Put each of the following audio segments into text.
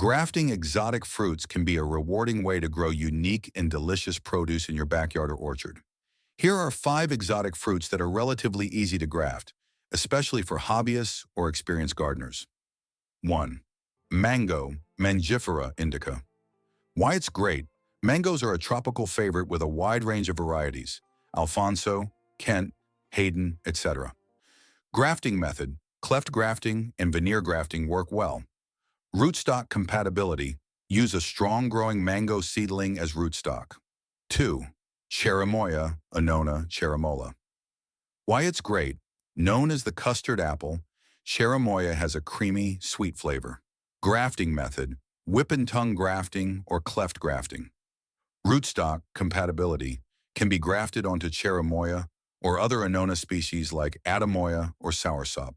Grafting exotic fruits can be a rewarding way to grow unique and delicious produce in your backyard or orchard. Here are 5 exotic fruits that are relatively easy to graft, especially for hobbyists or experienced gardeners. 1. Mango, Mangifera indica. Why it's great. Mangoes are a tropical favorite with a wide range of varieties: Alfonso, Kent, Hayden, etc. Grafting method: cleft grafting and veneer grafting work well. Rootstock compatibility: use a strong-growing mango seedling as rootstock. 2. Cherimoya, Annona cherimola. Why it's great. Known as the custard apple, cherimoya has a creamy, sweet flavor. Grafting method: whip and tongue grafting or cleft grafting. Rootstock compatibility: can be grafted onto cherimoya or other Annona species like atamoya or soursop.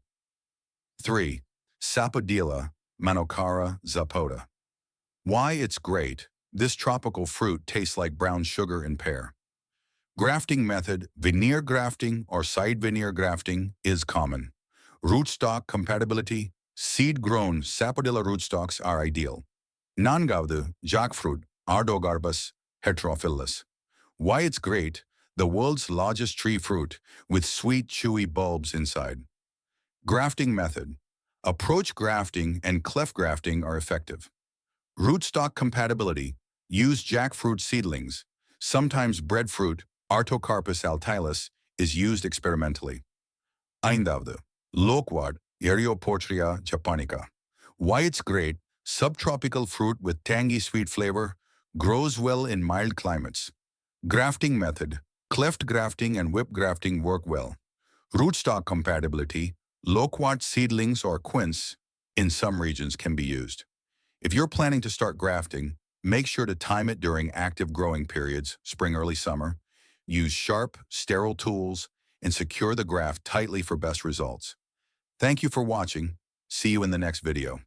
3. Sapodilla, Manocara zapota. Why it's great. This tropical fruit tastes like brown sugar and pear. Grafting method: veneer grafting or side veneer grafting is common. Rootstock compatibility: seed-grown sapodilla rootstocks are ideal. Nangavdu, jackfruit, Ardogarbus heterophyllus. Why it's great. The world's largest tree fruit with sweet, chewy bulbs inside. Grafting method: approach grafting and cleft grafting are effective. Rootstock compatibility: use jackfruit seedlings. Sometimes breadfruit, Artocarpus altilis, is used experimentally. Aindavdu, Loquat, Erioportria japonica. Why it's great. Subtropical fruit with tangy sweet flavor, grows well in mild climates. Grafting method: cleft grafting and whip grafting work well. Rootstock compatibility: loquat seedlings or quince in some regions can be used. If you're planning to start grafting, make sure to time it during active growing periods, spring, early summer. Use sharp, sterile tools and secure the graft tightly for best results. Thank you for watching. See you in the next video.